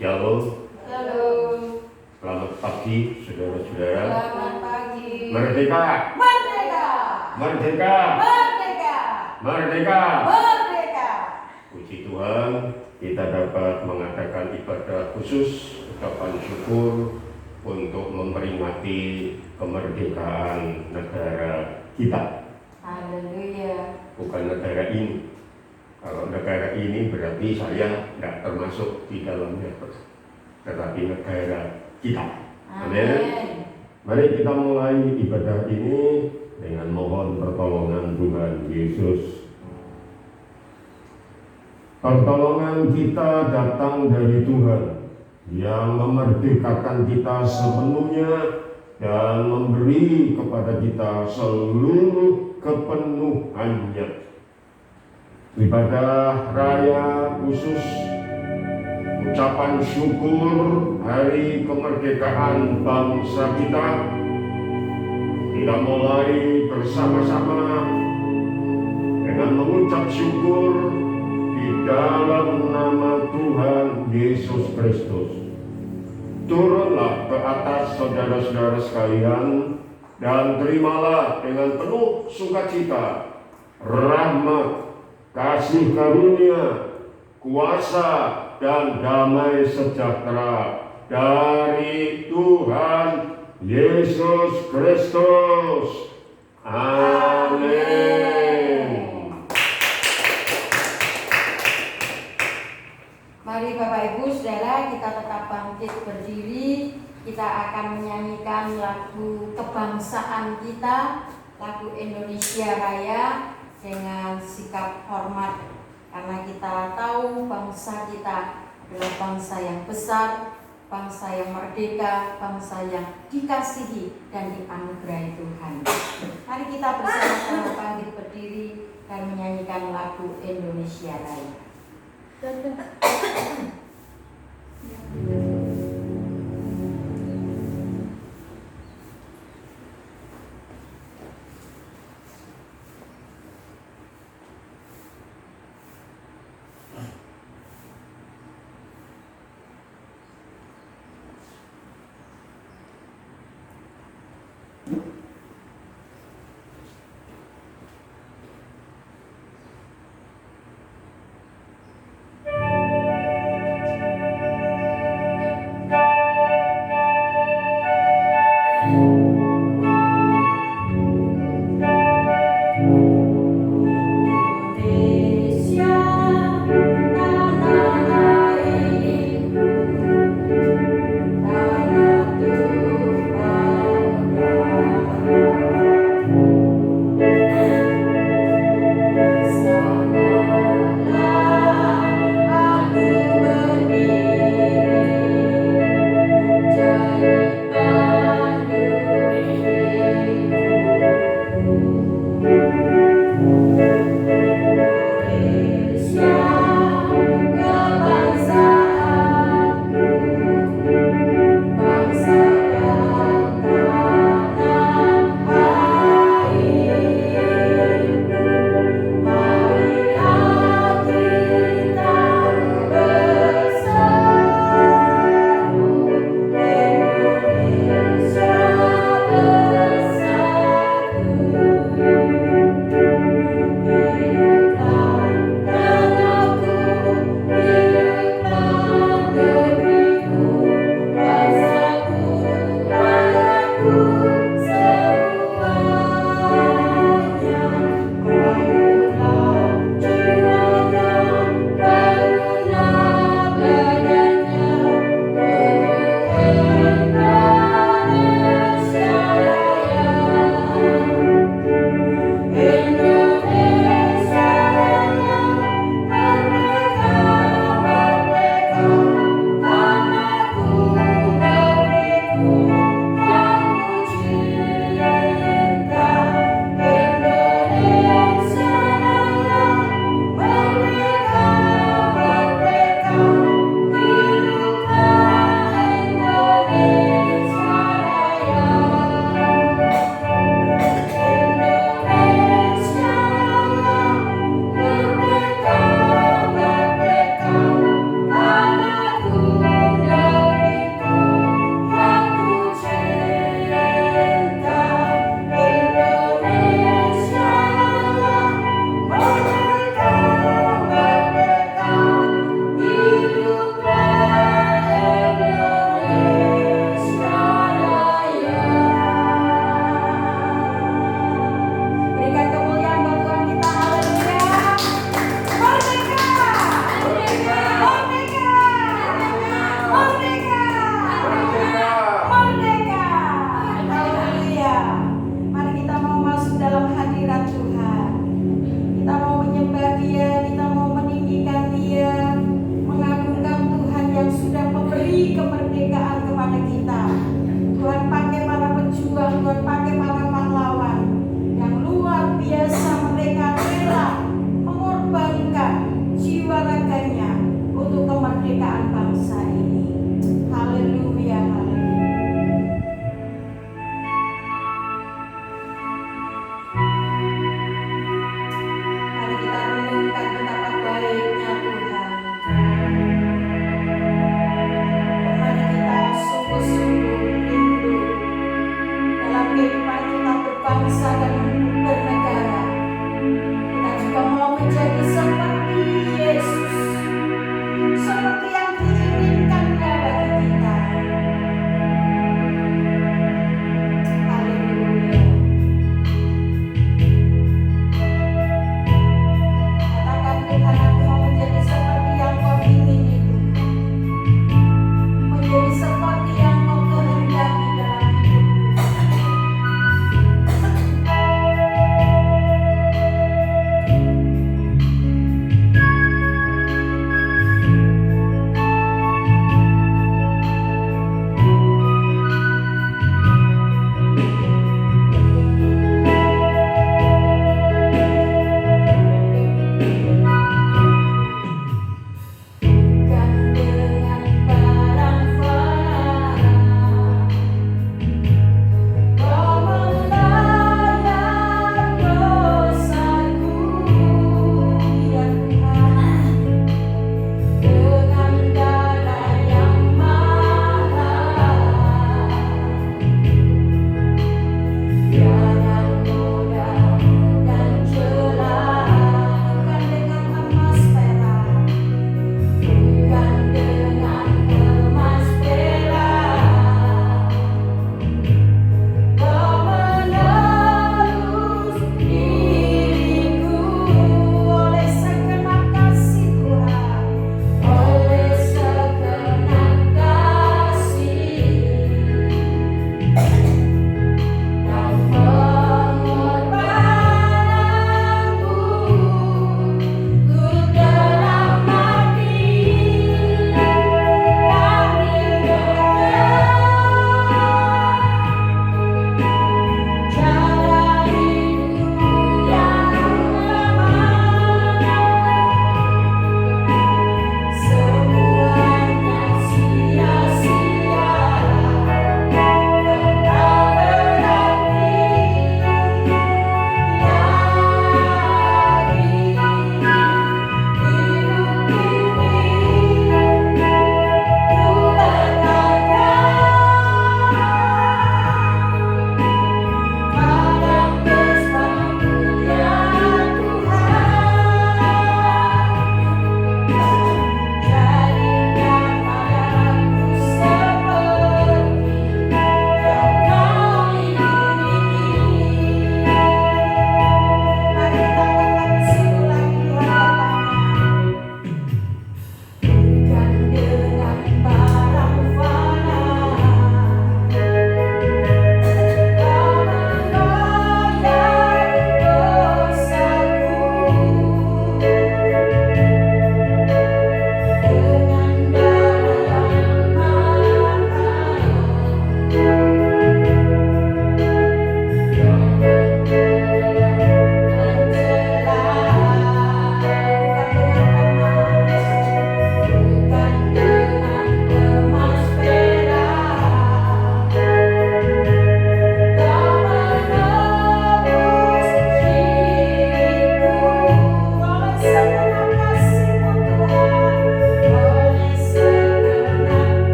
Shalom. Shalom. Selamat pagi, saudara-saudara. Selamat pagi. Merdeka. Merdeka. Merdeka. Merdeka. Merdeka. Merdeka. Puji Tuhan, kita dapat mengadakan ibadah khusus ucapan syukur untuk memperingati kemerdekaan negara kita. Haleluya. Bukan negara ini. Kalau negara ini berarti saya tidak termasuk di dalamnya, tetapi negara kita. Amin. Mari kita mulai ibadah ini dengan mohon pertolongan Tuhan Yesus. Pertolongan kita datang dari Tuhan yang memerdekakan kita sepenuhnya dan memberi kepada kita seluruh kepenuhannya. Ibadah raya khusus ucapan syukur hari kemerdekaan bangsa kita mulai bersama-sama dengan mengucap syukur di dalam nama Tuhan Yesus Kristus. Turunlah ke atas saudara-saudara sekalian dan terimalah dengan penuh sukacita rahmat, kasih karunia, kuasa dan damai sejahtera dari Tuhan Yesus Kristus. Amin. Mari Bapak Ibu Saudara, kita tetap bangkit berdiri. Kita akan menyanyikan lagu kebangsaan kita, lagu Indonesia Raya, dengan sikap hormat, karena kita tahu bangsa kita adalah bangsa yang besar, bangsa yang merdeka, bangsa yang dikasihi dan dianugerahi Tuhan. Mari kita bersama-sama bangkit berdiri dan menyanyikan lagu Indonesia Raya. beri kemerdekaan kepada kita. Tuhan pakai para pejuang, Tuhan pakai para pahlawan yang luar biasa. Mereka rela mengorbankan jiwa raganya untuk kemerdekaan bangsa ini. Haleluya, haleluya. Mari kita renungkan betapa baiknya Tuhan. Mari kita sungguh-sungguh rindu dalam kehidupan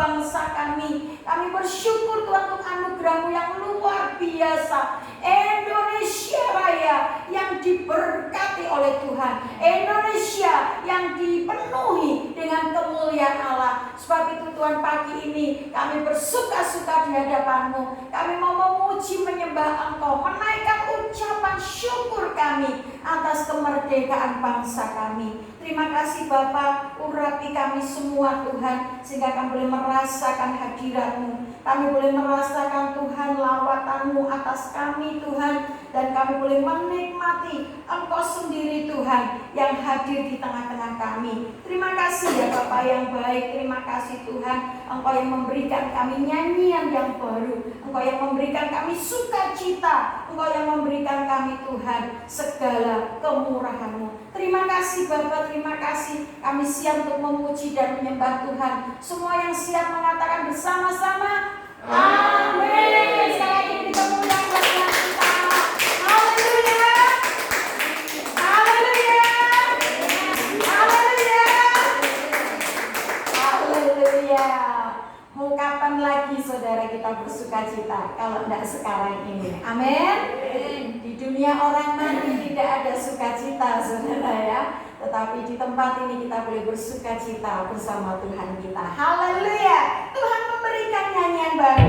bangsa kami. Kami bersyukur Tuhan untuk anugerah-Mu yang luar biasa. Indonesia Raya yang diberkati oleh Tuhan. Indonesia yang dipenuhi dengan kemuliaan Allah. Sebab itu Tuhan, pagi ini kami bersuka-suka di hadapan-Mu. Kami mau memuji menyembah Engkau, menaikkan ucapan syukur kami atas kemerdekaan bangsa kami. Terima kasih Bapa, urapi kami semua Tuhan, sehingga kami boleh merasakan hadirat-Mu. Kami boleh merasakan Tuhan lawatan-Mu atas kami Tuhan, dan kami boleh menikmati Engkau sendiri Tuhan yang hadir di tengah-tengah kami. Terima kasih ya Bapa yang baik, terima kasih Tuhan, Engkau yang memberikan kami nyanyian yang baru, Engkau yang memberikan kami sukacita, Engkau yang memberikan kami Tuhan segala kemurahan-Mu. Terima kasih Bapa, terima kasih. Kami siap untuk memuji dan menyembah Tuhan. Semua yang siap mengatakan bersama-sama, amin. Sekali lagi kita muliakan Tuhan kita. Haleluya. Haleluya. Haleluya. Haleluya. Mau kapan lagi saudara kita bersuka cita kalau tidak sekarang ini? Amin. Di dunia orang mati tidak ada sukacita saudara ya. Tetapi di tempat ini kita boleh bersuka cita bersama Tuhan kita. Haleluya. Tuhan memberikan nyanyian baru.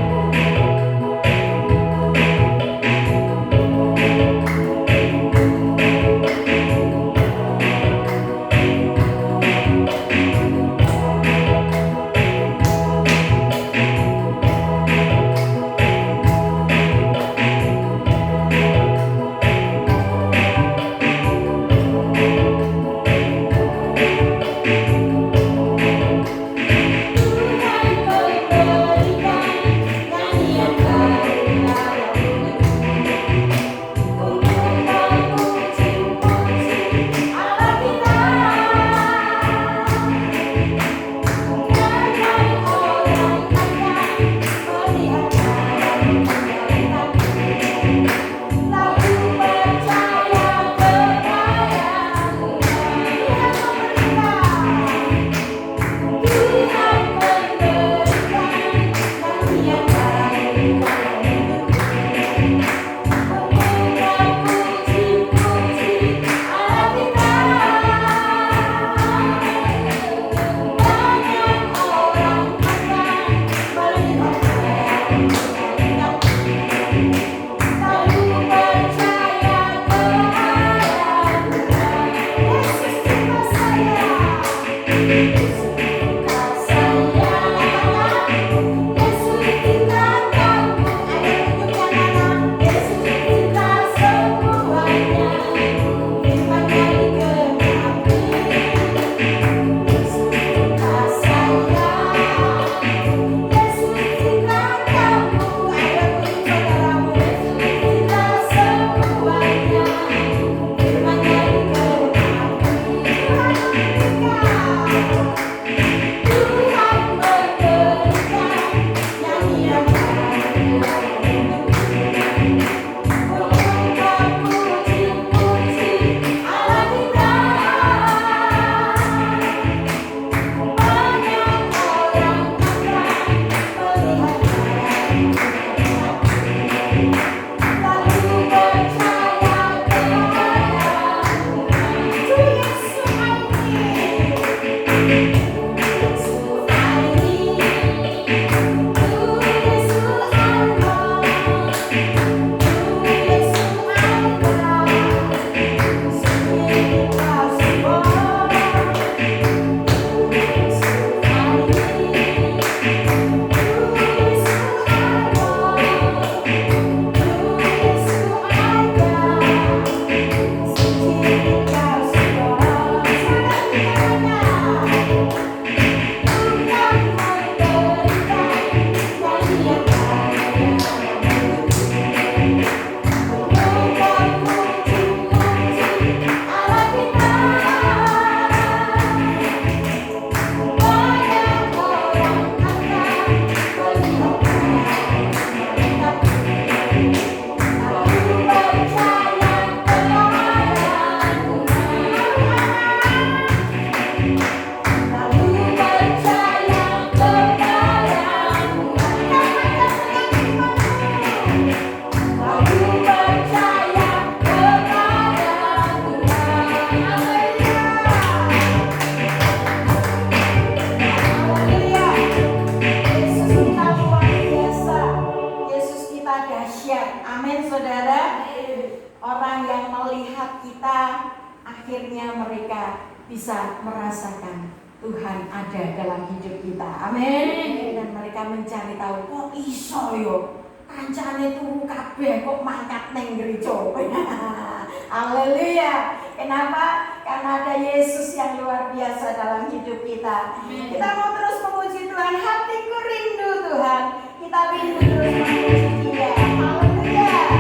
melihat kita, akhirnya mereka bisa merasakan Tuhan ada dalam hidup kita. Amin. Dan mereka mencari tahu, kok iso yo kancane turu kabeh kok mangkat neng gereja. Haleluya. Kenapa? Karena ada Yesus yang luar biasa dalam hidup kita. Kita mau terus memuji Tuhan. Hatiku rindu Tuhan. Kita rindu terus memuji Dia. Haleluya.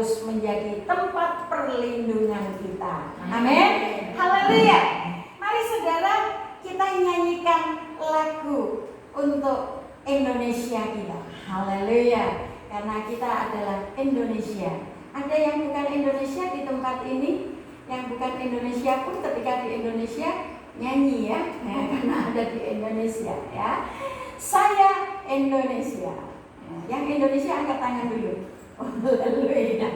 terus menjadi tempat perlindungan kita. Amin. Haleluya. Mari saudara, kita nyanyikan lagu untuk Indonesia kita. Haleluya. Karena kita adalah Indonesia. Ada yang bukan Indonesia di tempat ini, yang bukan Indonesia pun ketika di Indonesia nyanyi ya, karena ada di Indonesia ya. Saya Indonesia. Yang Indonesia angkat tangan dulu. Haleluya.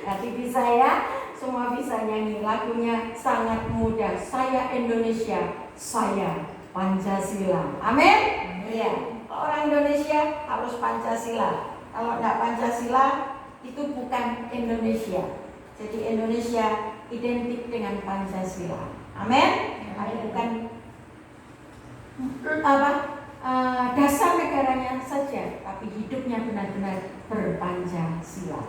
Nah, TV saya semua bisa nyanyi. Lagunya sangat mudah. Saya Indonesia, saya Pancasila. Amin. Iya. Orang Indonesia harus Pancasila. Kalau enggak Pancasila itu bukan Indonesia. Jadi Indonesia identik dengan Pancasila. Amin. Bukan dasar negaranya saja, tapi hidupnya benar-benar berpancasila.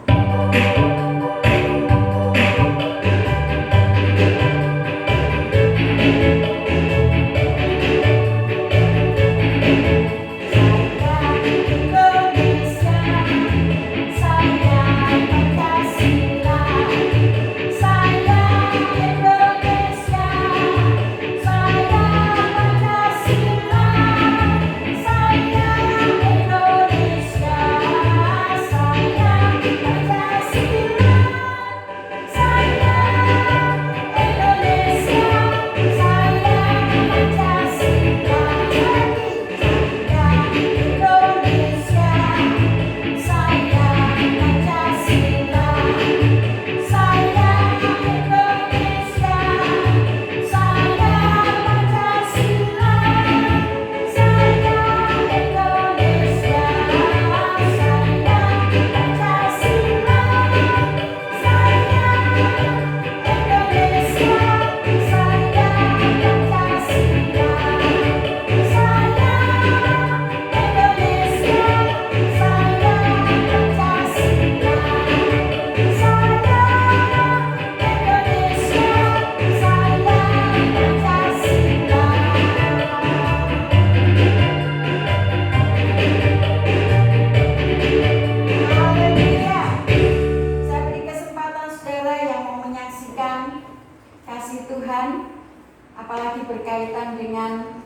Berkaitan dengan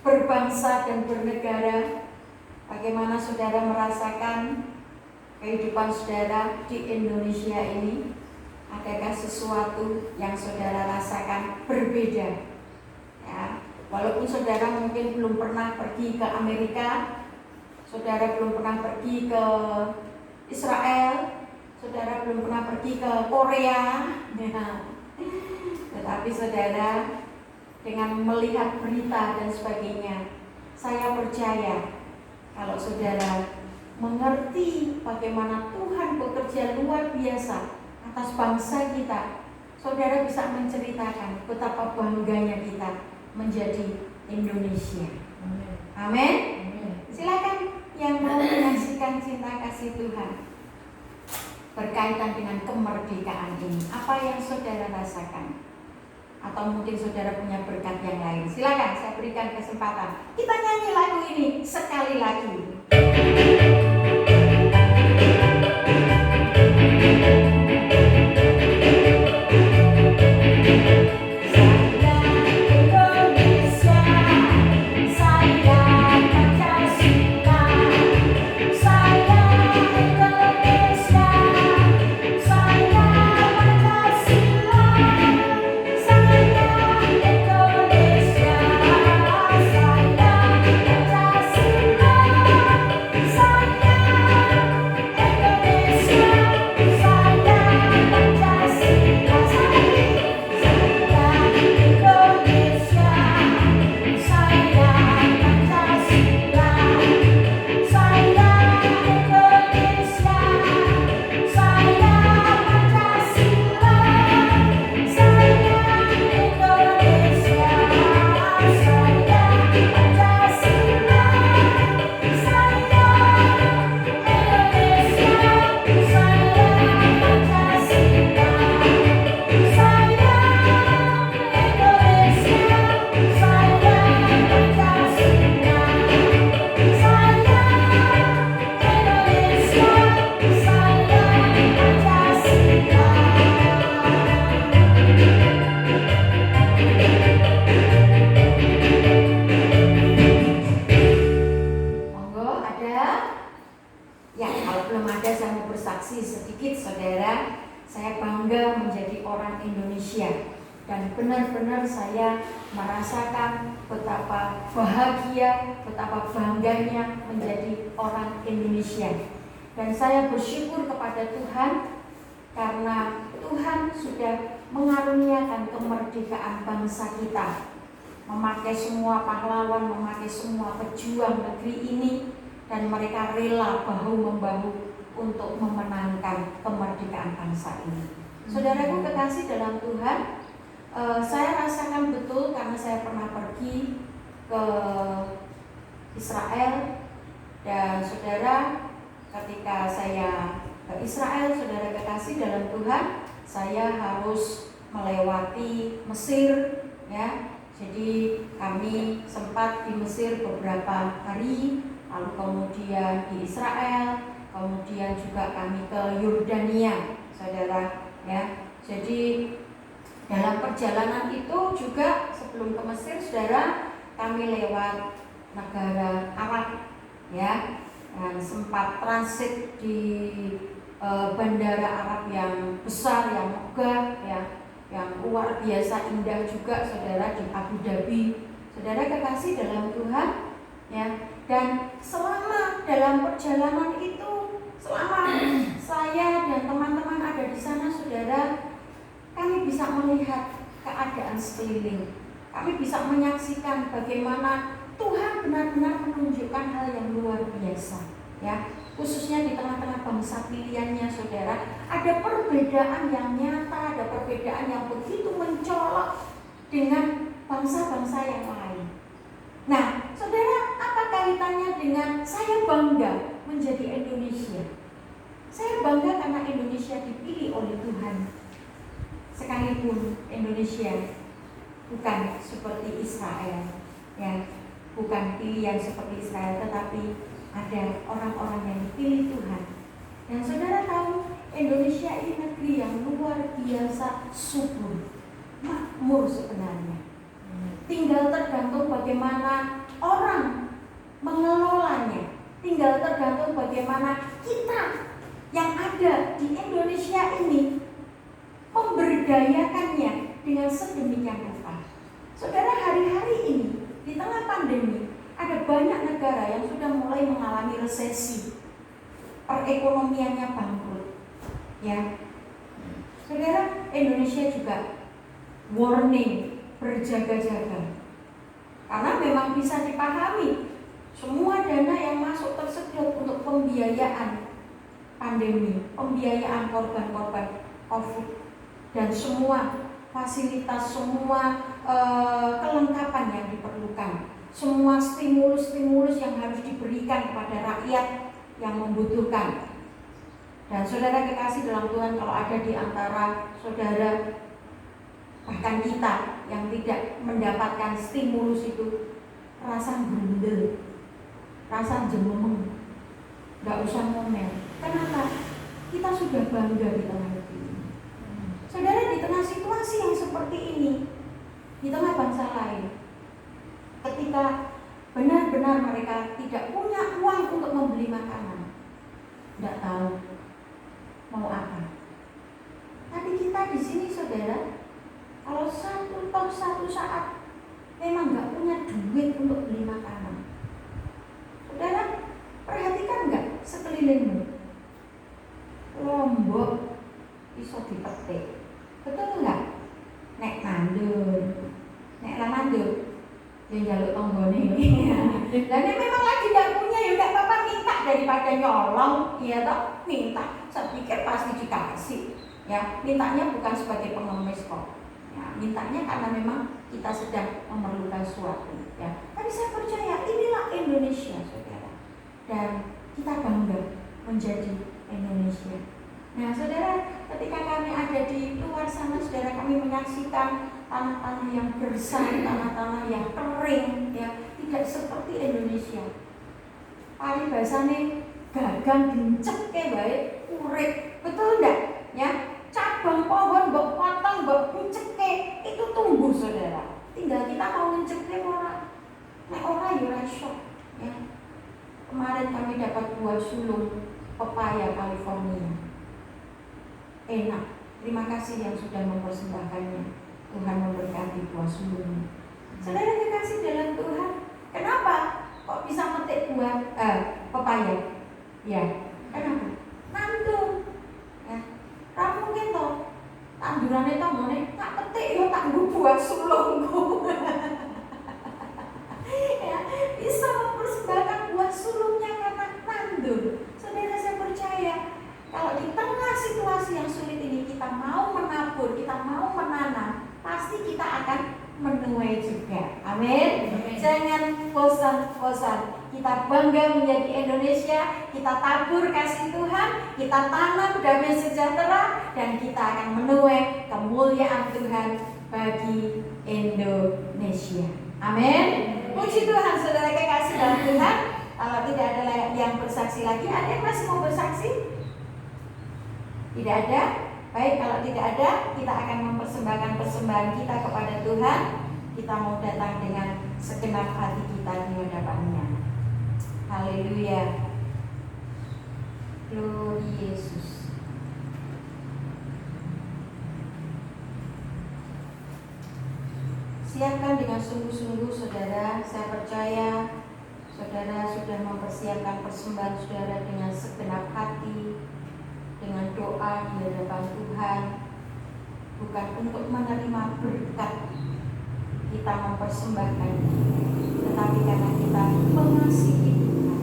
berbangsa dan bernegara, bagaimana saudara merasakan kehidupan saudara di Indonesia ini? Adakah sesuatu yang saudara rasakan berbeda? Ya, walaupun saudara mungkin belum pernah pergi ke Amerika, saudara belum pernah pergi ke Israel, saudara belum pernah pergi ke Korea, ya. Tetapi saudara dengan melihat berita dan sebagainya, saya percaya kalau saudara mengerti bagaimana Tuhan bekerja luar biasa atas bangsa kita, saudara bisa menceritakan betapa bangganya kita menjadi Indonesia. Amin. Silakan yang mau menyaksikan cinta kasih Tuhan berkaitan dengan kemerdekaan ini, apa yang saudara rasakan? Atau mungkin saudara punya berkat yang lain. Silakan, saya berikan kesempatan. Kita nyanyi lagu ini sekali lagi. Benar-benar saya merasakan betapa bahagia, betapa bangganya menjadi orang Indonesia. Dan saya bersyukur kepada Tuhan karena Tuhan sudah mengaruniakan kemerdekaan bangsa kita, memakai semua pahlawan, memakai semua pejuang negeri ini, dan mereka rela bahu-membahu untuk memenangkan kemerdekaan bangsa ini. Saudaraku kekasih dalam Tuhan, saya rasakan betul karena saya pernah pergi ke Israel, dan saudara, ketika saya ke Israel, saudara kekasih dalam Tuhan, saya harus melewati Mesir, ya. Jadi kami sempat di Mesir beberapa hari, lalu kemudian di Israel, kemudian juga kami ke Yordania, saudara, ya. Jadi dalam perjalanan itu juga sebelum ke Mesir, saudara, kami lewat negara Arab, ya, dan sempat transit di bandara Arab yang besar, yang megah, ya, yang luar biasa indah juga, saudara, di Abu Dhabi. Saudara kekasih dalam Tuhan, ya. Dan selama dalam perjalanan itu, selama saya dan teman-teman ada di sana, saudara, kami bisa melihat keadaan sekeliling. Kami bisa menyaksikan bagaimana Tuhan benar-benar menunjukkan hal yang luar biasa, ya. Khususnya di tengah-tengah bangsa pilihannya, saudara, ada perbedaan yang nyata, ada perbedaan yang begitu mencolok dengan bangsa-bangsa yang lain. Nah, saudara, apa kaitannya dengan saya bangga menjadi Indonesia? Saya bangga karena Indonesia dipilih oleh Tuhan. Sekalipun Indonesia bukan seperti Israel, ya, bukan pilihan seperti Israel, tetapi ada orang-orang yang dipilih Tuhan. Dan saudara tahu, Indonesia ini negeri yang luar biasa subur, makmur sebenarnya. Tinggal tergantung bagaimana orang mengelolanya, tinggal tergantung bagaimana kita yang ada di Indonesia ini memberdayakannya dengan sedemikian rupa. Saudara, hari-hari ini di tengah pandemi ada banyak negara yang sudah mulai mengalami resesi, perekonomiannya bangkrut, ya. Saudara, Indonesia juga warning, berjaga-jaga, karena memang bisa dipahami semua dana yang masuk tersedot untuk pembiayaan pandemi, pembiayaan korban-korban COVID, dan semua fasilitas, semua kelengkapan yang diperlukan, semua stimulus-stimulus yang harus diberikan kepada rakyat yang membutuhkan. Dan saudara kekasih dalam Tuhan, kalau ada di antara saudara, bahkan kita yang tidak mendapatkan stimulus itu, rasa berendel, rasa jemeng, gak usah ngomel. Kenapa? Kita sudah bangga di tengah negeri ini. Saudara, di tengah situasi yang seperti ini, di tengah bangsa lain, ketika benar-benar mereka tidak punya uang untuk membeli makanan, tidak tahu mau apa. Tapi kita di sini, saudara, kalau satu saat memang nggak punya duit untuk beli makanan, saudara perhatikan nggak sekelilingmu, Lombok iso dipetik, betul nggak? Nek nandur, nek lanandur, yang jaluk tonggone. Dan memang lagi tidak punya, ya nggak apa-apa, minta daripada nyolong, iya toh, minta. Saya pikir pasti dikasih, ya. Mintanya bukan sebagai pengemis kok, ya. Mintanya karena memang kita sedang memerlukan sesuatu, ya. Tapi saya percaya inilah Indonesia, saudara, dan kita bangga menjadi Indonesia. Nah, saudara, ketika kami ada di luar sana, saudara, kami menyaksikan tanah-tanah yang gersang, tanah-tanah yang kering, ya, tidak seperti Indonesia. Paling bahasanya gagang dincek kayak baik, urip, betul enggak? Ya, cabang pohon mbok potong, mbok ngeceke, itu tumbuh, saudara. Tinggal kita mau ngeceke ora. Nek ora ya ora iso, ya. Kemarin kami dapat buah sulung pepaya California. Enak. Terima kasih yang sudah mempersembahkannya. Tuhan memberkati buah sulung. Saudara kekasih dalam Tuhan, kenapa kok bisa metik buah pepaya? Ya, kenapa? bosan. Kita bangga menjadi Indonesia, kita tabur kasih Tuhan, kita tanam damai sejahtera, dan kita akan menuai kemuliaan Tuhan bagi Indonesia. Amin. Puji Tuhan, saudara kekasih dalam Tuhan. Kalau tidak ada yang bersaksi lagi, ada yang masih mau bersaksi? Tidak ada? Baik, kalau tidak ada, kita akan mempersembahkan persembahan kita kepada Tuhan. Kita mau datang dengan segenap hati kita di hadapan-Nya. Haleluya. Glory Yesus. Siapkan dengan sungguh-sungguh, saudara. Saya percaya saudara sudah mempersiapkan persembahan saudara dengan segenap hati, dengan doa di hadapan Tuhan, bukan untuk menerima berkat kita mempersembahkan, tetapi karena kita mengasihi Tuhan,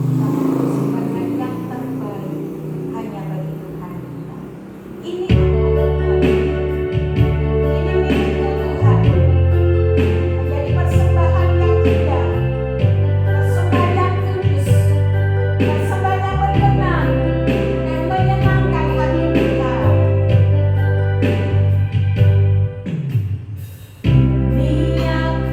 kita mempersembahkan yang terbaik hanya bagi Tuhan kita. Ini untuk Tuhan, ini milik Tuhan, menjadi persembahan yang indah, persembahan yang kudus, persembahan yang berkenan dan menyenangkan hati kita. Niatku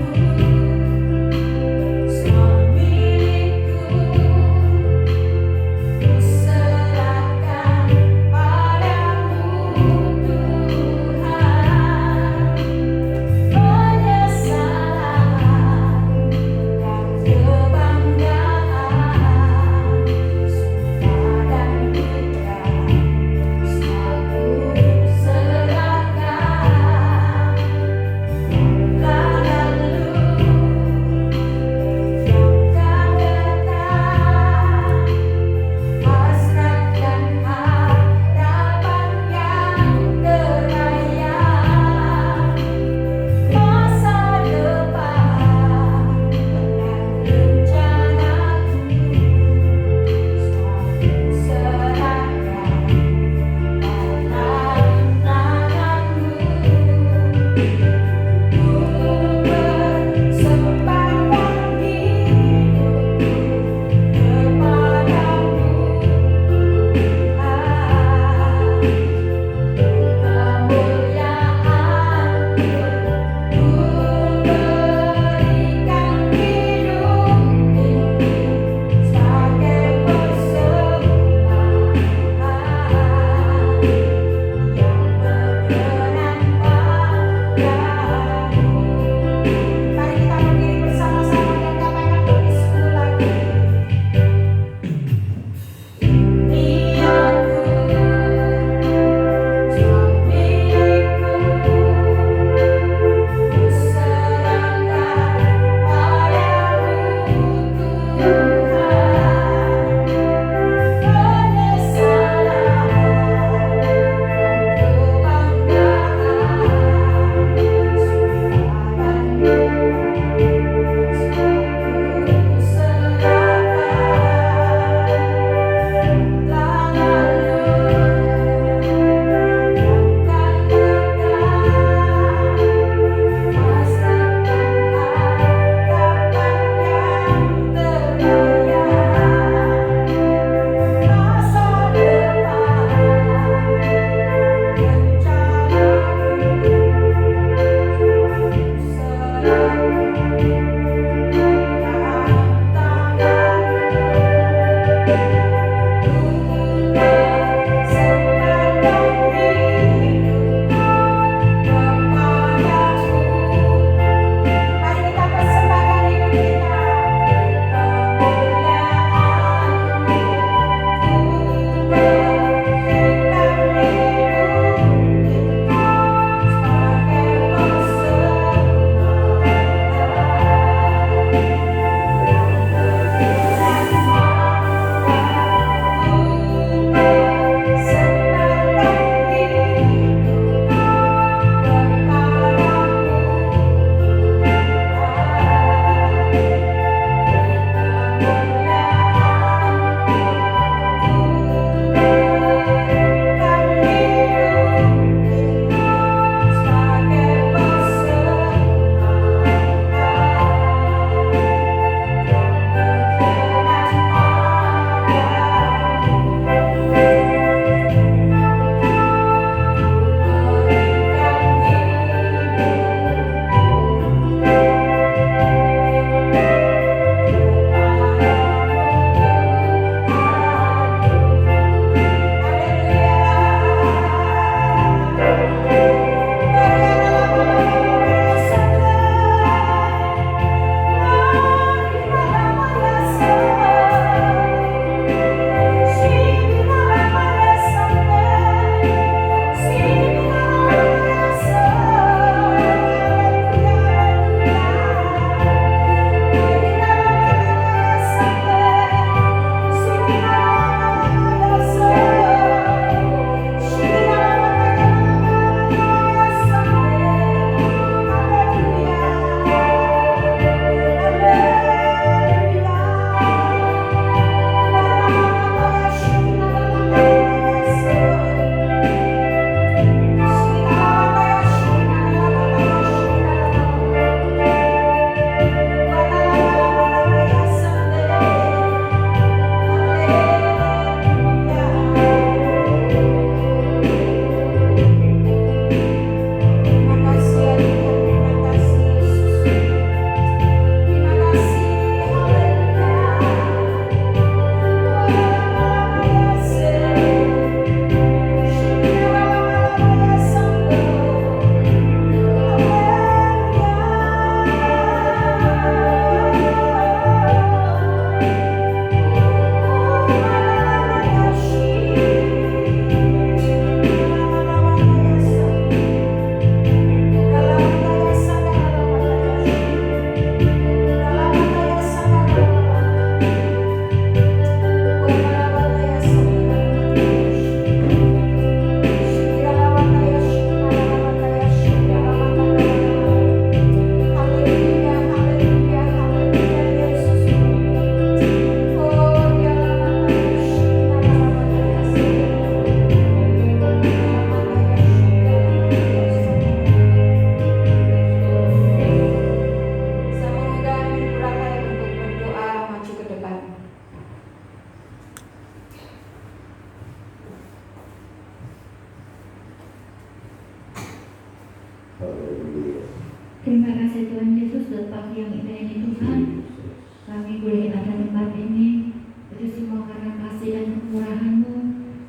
kami boleh ada tempat ini. Itu semua karena kasih dan kemurahan-Mu.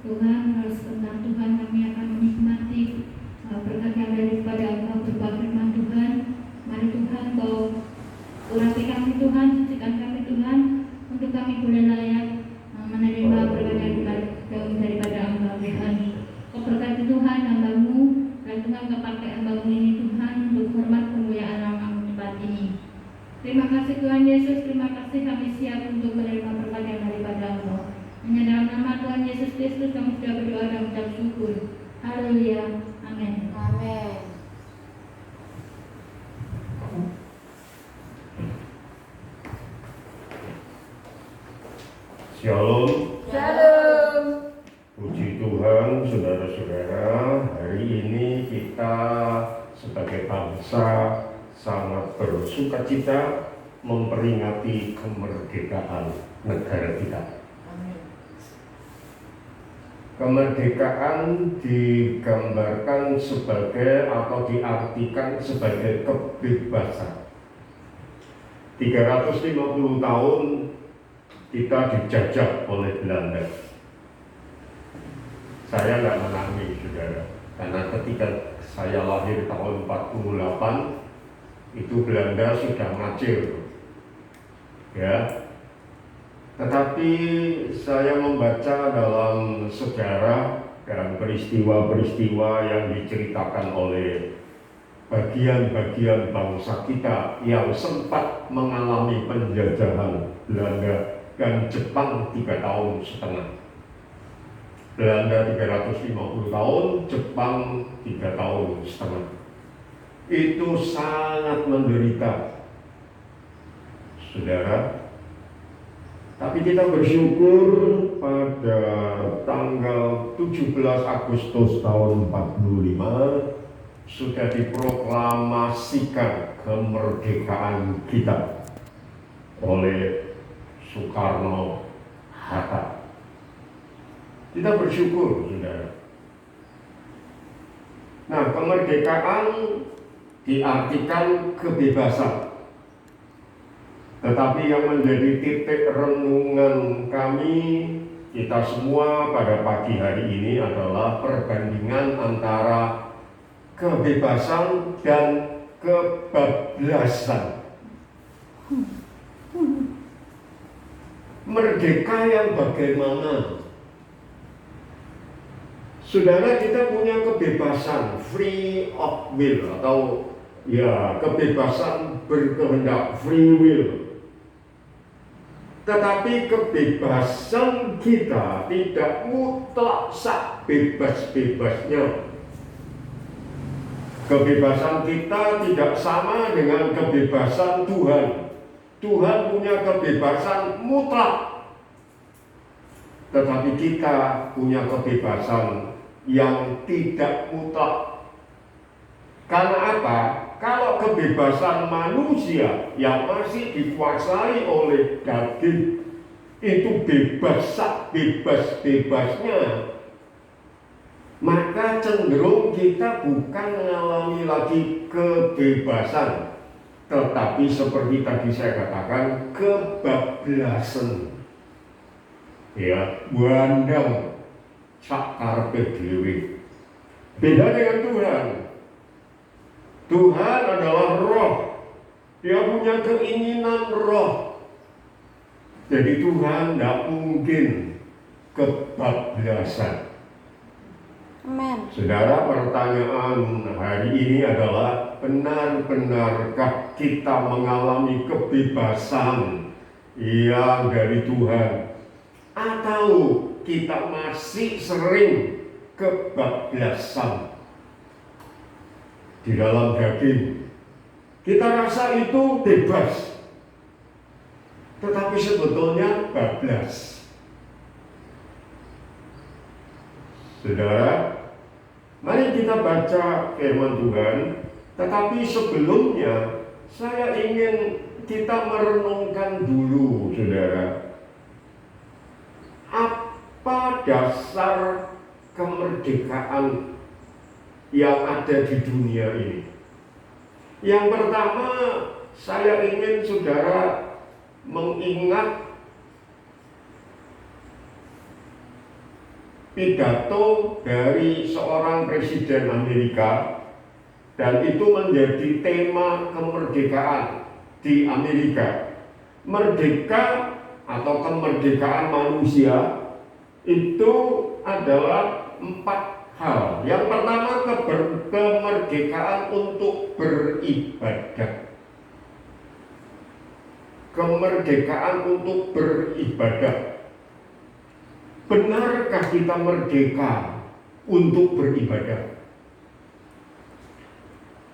Tuhan, melalui sebentar Tuhan kami akan menikmati berkat yang daripada Engkau berupa firman Tuhan. Mari Tuhan Kau urapi kami Tuhan, sucikan kami Tuhan, untuk kami boleh layak menerima berkat daripada Engkau Tuhan. Kau berkati Tuhan hamba-Mu, dan Tuhan Kau pakai hamba-Mu ini Tuhan untuk hormat kemuliaan nama-Mu tempat ini. Terima kasih Tuhan Yesus, terima kasih kami siap untuk menerima berkat yang daripada Engkau. Hanya dalam nama Tuhan Yesus Kristus kami sudah berdoa dan mengucap syukur. Haleluya. Amin. Amin. Shalom. Shalom. Puji Tuhan, saudara-saudara, hari ini kita sebagai bangsa sangat bersukacita memperingati kemerdekaan negara kita. Kemerdekaan digambarkan sebagai atau diartikan sebagai kebebasan. 350 tahun kita dijajah oleh Belanda. Saya nggak menangis, saudara, karena ketika saya lahir tahun 48 itu Belanda sudah ngacir, ya. Tetapi saya membaca dalam sejarah dan peristiwa-peristiwa yang diceritakan oleh bagian-bagian bangsa kita yang sempat mengalami penjajahan Belanda dan Jepang 3,5 tahun. Belanda 350 tahun, Jepang 3,5 tahun. Itu sangat menderita, saudara. Tapi kita bersyukur pada tanggal 17 Agustus tahun 45 sudah diproklamasikan kemerdekaan kita oleh Soekarno Hatta. Kita bersyukur, saudara. Nah, kemerdekaan diartikan kebebasan. Tetapi yang menjadi titik renungan kami, kita semua pada pagi hari ini adalah perbandingan antara kebebasan dan kebablasan. Merdeka yang bagaimana? Saudara, kita punya kebebasan free of will atau ya kebebasan berkehendak, free will. Tetapi kebebasan kita tidak mutlak sak bebas-bebasnya. Kebebasan kita tidak sama dengan kebebasan Tuhan. Tuhan punya kebebasan mutlak. Tetapi kita punya kebebasan yang tidak mutlak. Karena apa? Kalau kebebasan manusia yang masih dikuasai oleh daging itu bebas bebas-bebasnya, maka cenderung kita bukan mengalami lagi kebebasan, tetapi seperti tadi saya katakan kebablasan. Ya, buandang sak karepe dhewe. Beda dengan Tuhan. Tuhan adalah roh. Dia punya keinginan roh. Jadi Tuhan tidak mungkin kebablasan. Amen. Saudara, pertanyaan hari ini adalah benar-benarkah kita mengalami kebebasan yang dari Tuhan? Atau kita masih sering kebablasan di dalam daging? Kita rasa itu bebas, tetapi sebetulnya bablas. Saudara, mari kita baca firman Tuhan. Tetapi sebelumnya saya ingin kita merenungkan dulu, saudara, apa dasar kemerdekaan yang ada di dunia ini. Yang pertama, saya ingin saudara mengingat pidato dari seorang presiden Amerika, dan itu menjadi tema kemerdekaan di Amerika. Merdeka atau kemerdekaan manusia itu adalah 4 hal. Yang pertama, kemerdekaan untuk beribadah. Kemerdekaan untuk beribadah. Benarkah kita merdeka untuk beribadah?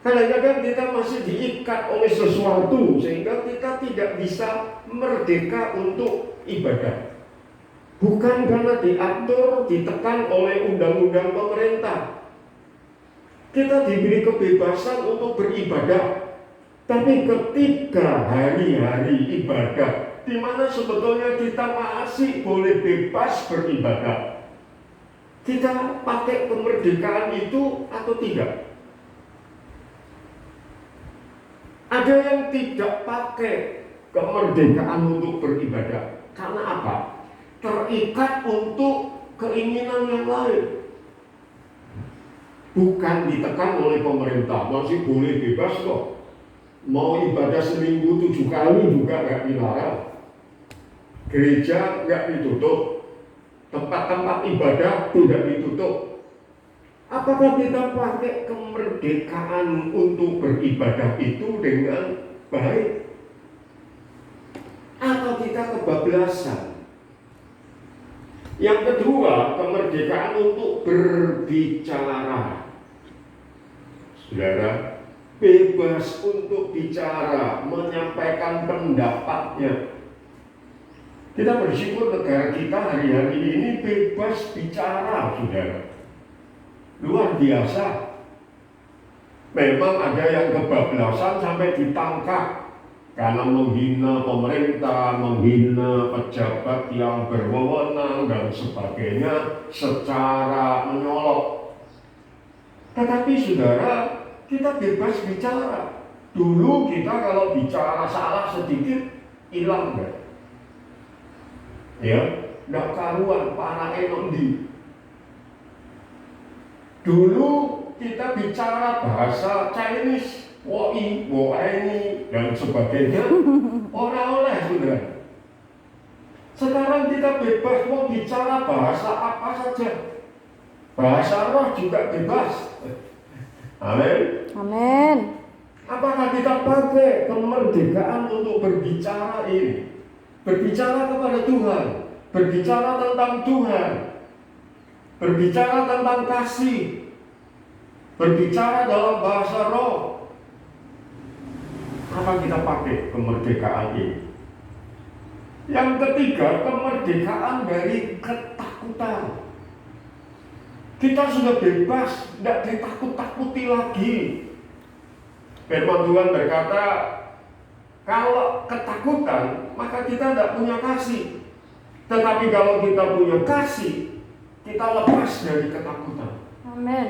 Kadang-kadang kita masih diikat oleh sesuatu sehingga kita tidak bisa merdeka untuk ibadah. Bukan karena diatur, ditekan oleh undang-undang pemerintah. Kita diberi kebebasan untuk beribadah. Tapi ketika hari-hari ibadah, di mana sebetulnya kita masih boleh bebas beribadah, kita pakai kemerdekaan itu atau tidak? Ada yang tidak pakai kemerdekaan untuk beribadah. Karena apa? Terikat untuk keinginan yang lain. Bukan ditekan oleh pemerintah, masih boleh bebas kok. Mau ibadah seminggu 7 kali juga nggak dilarang. Gereja nggak ditutup, tempat-tempat ibadah tidak ditutup. Apakah kita pakai kemerdekaan untuk beribadah itu dengan baik? Atau kita kebablasan? Yang kedua, kemerdekaan untuk berbicara. Saudara, bebas untuk bicara, menyampaikan pendapatnya. Kita bersyukur negara kita hari-hari ini bebas bicara, saudara. Luar biasa. Memang ada yang kebablasan sampai ditangkap karena menghina pemerintah, menghina pejabat yang berwenang dan sebagainya secara menyolok. Tetapi saudara, kita bebas bicara. Dulu kita kalau bicara salah sedikit hilang nggak? Ya, nggak karuan para enondi. Dulu kita bicara bahasa Chinese, woi, woini, dan sebagainya, orang oleh sudah. Sekarang kita bebas mau bicara bahasa apa saja. Bahasa roh juga bebas. Amin. Amin. Apakah kita pakai kemerdekaan untuk berbicara ini? Berbicara kepada Tuhan, berbicara tentang Tuhan, berbicara tentang kasih, berbicara dalam bahasa roh. Apa kita pakai kemerdekaan ini? Yang ketiga, kemerdekaan dari ketakutan. Kita sudah bebas, tidak ditakut-takuti lagi. Firman Tuhan berkata, kalau ketakutan, maka kita tidak punya kasih. Tetapi kalau kita punya kasih, kita lepas dari ketakutan. Amin.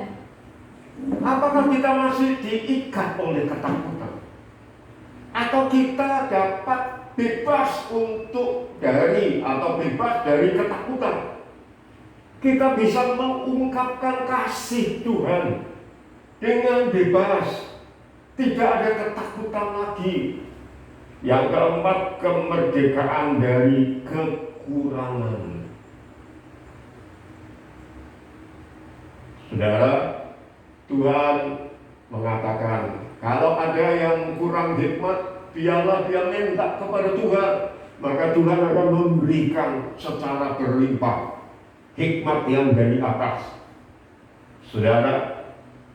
Apakah kita masih diikat oleh ketakutan? Atau kita dapat bebas untuk bebas dari ketakutan? Kita bisa mengungkapkan kasih Tuhan dengan bebas, tidak ada ketakutan lagi. Yang keempat, kemerdekaan dari kekurangan. Saudara, Tuhan mengatakan, kalau ada yang kurang hikmat, biarlah dia minta kepada Tuhan, maka Tuhan akan memberikan secara berlimpah hikmat yang dari atas. Saudara,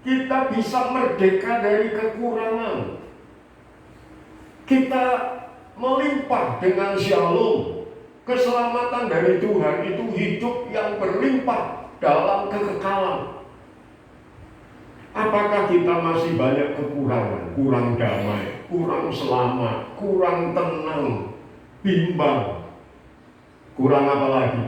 kita bisa merdeka dari kekurangan. Kita melimpah dengan shalom. Keselamatan dari Tuhan itu hidup yang berlimpah dalam kekekalan. Apakah kita masih banyak kekurangan? Kurang damai, kurang selamat, kurang tenang, bimbang. Kurang apa lagi?